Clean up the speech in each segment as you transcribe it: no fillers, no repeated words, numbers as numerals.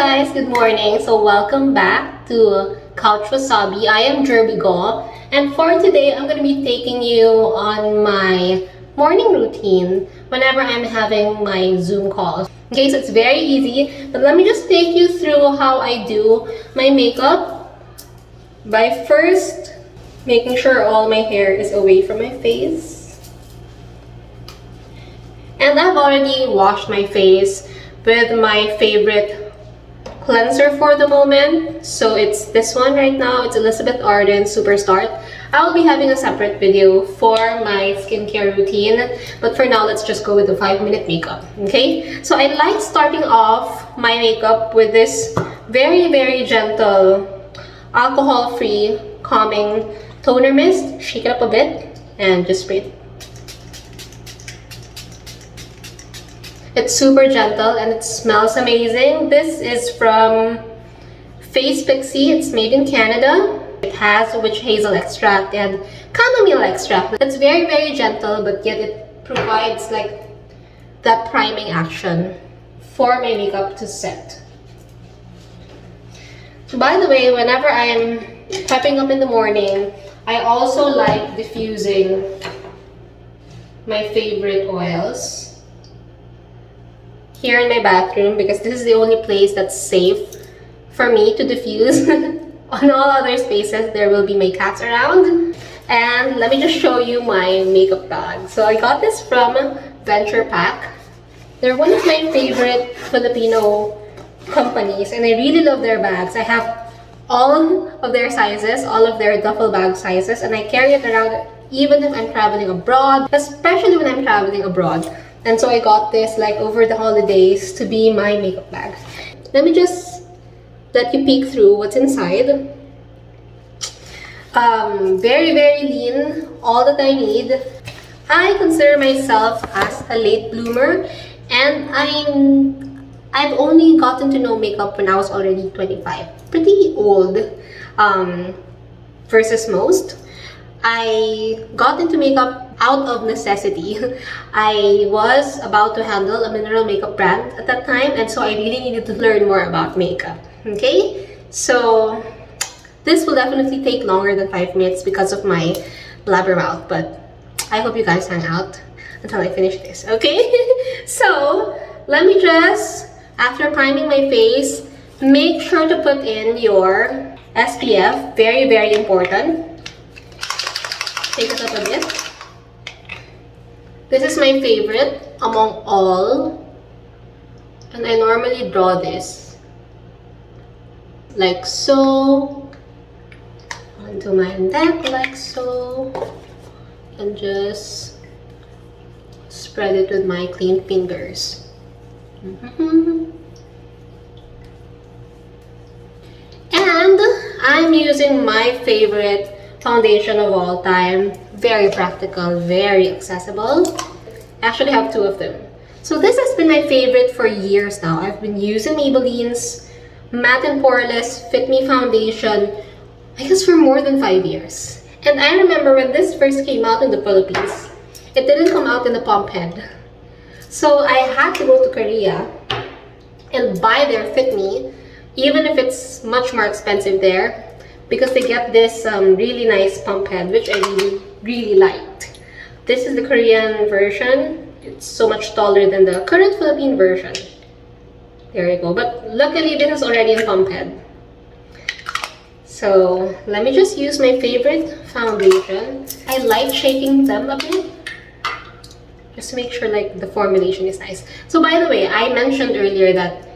guys, good morning. So welcome back to Couch Wasabi. I am Jirbie Go, and for today I'm going to be taking you on my morning routine whenever I'm having my Zoom calls. Okay, so it's very easy, but let me just take you through how I do my makeup by first making sure all my hair is away from my face. And I've already washed my face with my favorite cleanser for the moment. So it's this one right now. It's Elizabeth Arden Superstart. I'll be having a separate video for my skincare routine, but for now, let's just go with the 5-minute makeup, okay? So I like starting off my makeup with this very gentle, alcohol-free, calming toner mist. Shake it up a bit and just spray it. It's super gentle and it smells amazing. This is from Face Pixie. It's made in Canada. It has witch hazel extract and chamomile extract. It's very gentle, but yet it provides like that priming action for my makeup to set. By the way, whenever I'm prepping up in the morning, I also like diffusing my favorite oils here in my bathroom, because this is the only place that's safe for me to diffuse. On all other spaces, there will be my cats around. And let me just show you my makeup bag. So I got this from Venture Pack. They're one of my favorite Filipino companies, and I really love their bags. I have all of their sizes, all of their duffel bag sizes, and I carry it around even if I'm traveling abroad, especially when I'm traveling abroad. And so I got this like over the holidays to be my makeup bag. Let me just let you peek through what's inside. Very lean, all that I need. I consider myself as a late bloomer, and I've only gotten to know makeup when I was already 25. Pretty old versus most. I got into makeup out of necessity. I was about to handle a mineral makeup brand at that time, and so I really needed to learn more about makeup. Okay, so this will definitely take longer than 5 minutes because of my blabbermouth, but I hope you guys hang out until I finish this, okay? So let me just, after priming my face, make sure to put in your SPF. Very important. Take it up a bit. This is my favorite among all, and I normally draw this like so onto my neck, like so, and just spread it with my clean fingers. And I'm using my favorite foundation of all time. Very practical, very accessible. I actually have 2 of them. So this has been my favorite for years now. I've been using Maybelline's Matte and Poreless FitMe foundation, I guess, for more than 5 years. And I remember when this first came out in the Philippines, it didn't come out in the pump head. So I had to go to Korea and buy their FitMe, even if it's much more expensive there, because they get this really nice pump head, which I really liked. This is the Korean version. It's so much taller than the current Philippine version. There you go. But luckily, this is already in pump head. So let me just use my favorite foundation. I like shaking them a bit, just to make sure like the formulation is nice. So by the way, I mentioned earlier that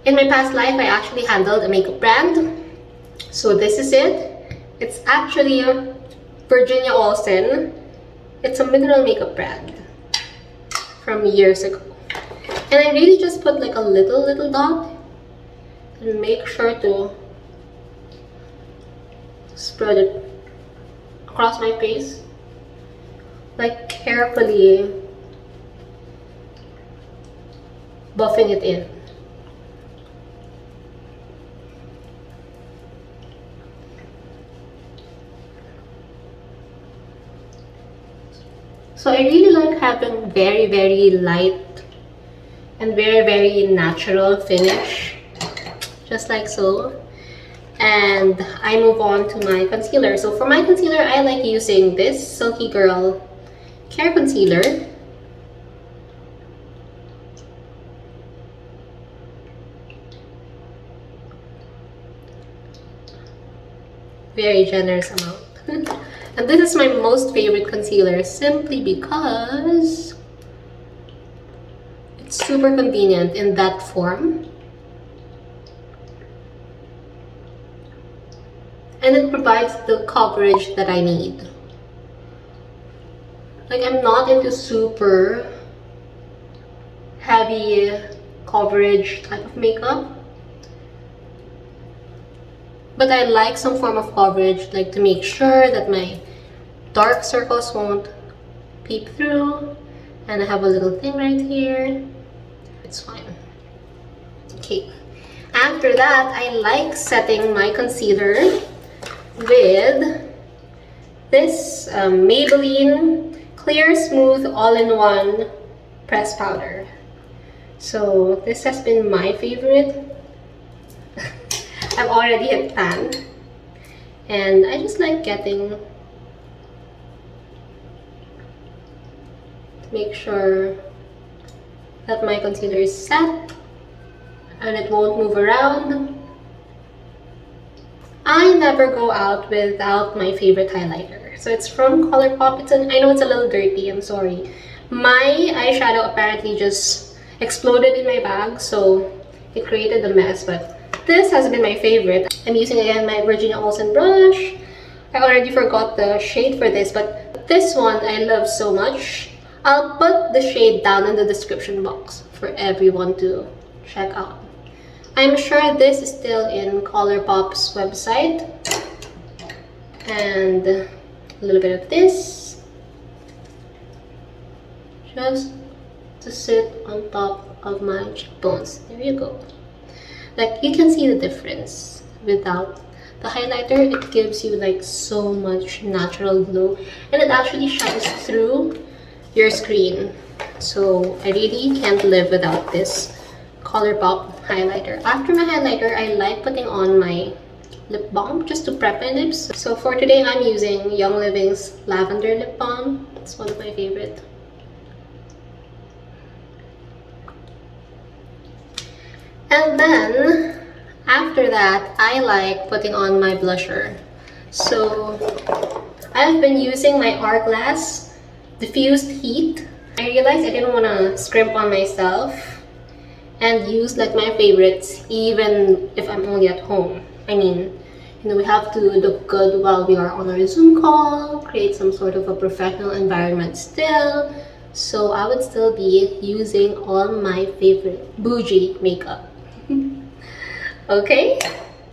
in my past life, I actually handled a makeup brand. So this is it. It's actually Virginia Olsen. It's a mineral makeup brand from years ago. And I really just put like a little dot and make sure to spread it across my face, like carefully buffing it in. So I really like having very light and very natural finish just like so. And I move on to my concealer. So for my concealer, I like using this Silky Girl Care Concealer. Very generous amount. And this is my most favorite concealer simply because it's super convenient in that form. And it provides the coverage that I need. Like, I'm not into super heavy coverage type of makeup. But I like some form of coverage, like to make sure that my dark circles won't peep through. And I have a little thing right here. It's fine. Okay. After that, I like setting my concealer with this Maybelline Clear Smooth All-in-One Press Powder. So this has been my favorite. I'm already a fan, and I just like getting to make sure that my concealer is set and it won't move around. I never go out without my favorite highlighter. So it's from ColourPop. I know it's a little dirty, I'm sorry. My eyeshadow apparently just exploded in my bag, so it created a mess, but this has been my favorite. I'm using again my Virginia Olsen brush. I already forgot the shade for this, but this one I love so much. I'll put the shade down in the description box for everyone to check out. I'm sure this is still in ColourPop's website. And a little bit of this, just to sit on top of my cheekbones. There you go. Like, you can see the difference without the highlighter. It gives you like so much natural glow, and it actually shines through your screen. So I really can't live without this ColourPop highlighter. After my highlighter, I like putting on my lip balm just to prep my lips. So for today, I'm using Young Living's Lavender Lip Balm. It's one of my favorite. And then, after that, I like putting on my blusher. So, I've been using my Hourglass Diffused Heat. I realized I didn't want to scrimp on myself and use like my favorites even if I'm only at home. I mean, you know, we have to look good while we are on our Zoom call, create some sort of a professional environment still. So, I would still be using all my favorite bougie makeup. Okay,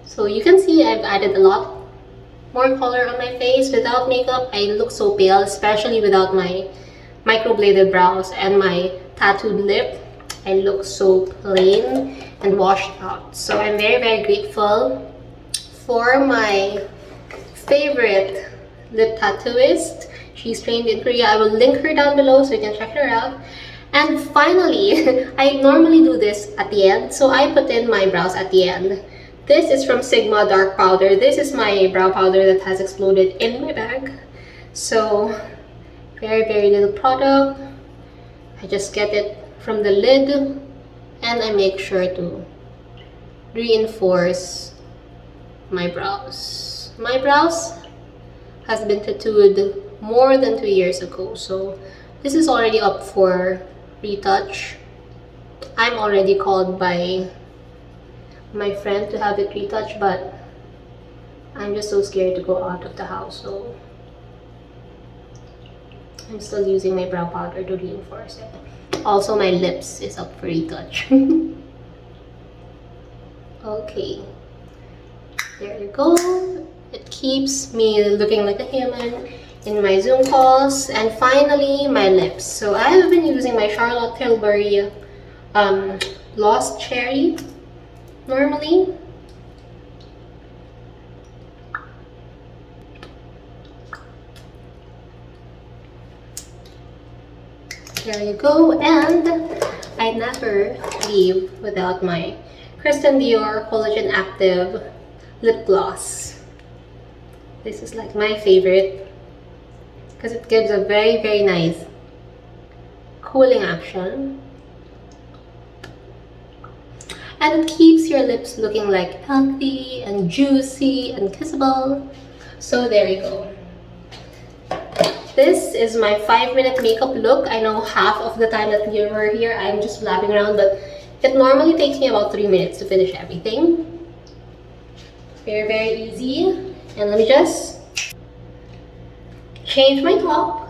so you can see I've added a lot more color on my face. Without makeup, I look so pale, especially without my microbladed brows and my tattooed lip. I look so plain and washed out. So I'm very, very grateful for my favorite lip tattooist. She's trained in Korea. I will link her down below so you can check her out. And finally, I normally do this at the end, so I put in my brows at the end. This is from Sigma Dark Powder. This is my brow powder that has exploded in my bag. So, very, very little product. I just get it from the lid, and I make sure to reinforce my brows. My brows has been tattooed more than 2 years ago, so this is already up for retouch. I'm already called by my friend to have it retouched, but I'm just so scared to go out of the house, so I'm still using my brow powder to reinforce it. Also, my lips is up for retouch. Okay, there you go. It keeps me looking like a human in my Zoom calls. And finally, my lips. So I have been using my Charlotte Tilbury Lost Cherry normally. There you go. And I never leave without my Kristen Dior Collagen Active Lip Gloss. This is like my favorite because it gives a very, very nice cooling action. And it keeps your lips looking like healthy and juicy and kissable. So there you go. This is my 5-minute makeup look. I know half of the time that you were here, I'm just flapping around, but it normally takes me about 3 minutes to finish everything. Very, very easy. And let me just change my top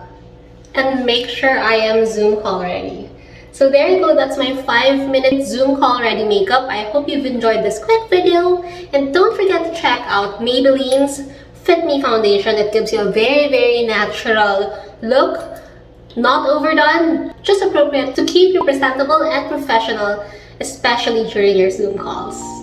and make sure I am Zoom call ready. So there you go, that's my 5-minute Zoom call ready makeup. I hope you've enjoyed this quick video. And don't forget to check out Maybelline's FitMe foundation. It gives you a very, very natural look. Not overdone, just appropriate to keep you presentable and professional, especially during your Zoom calls.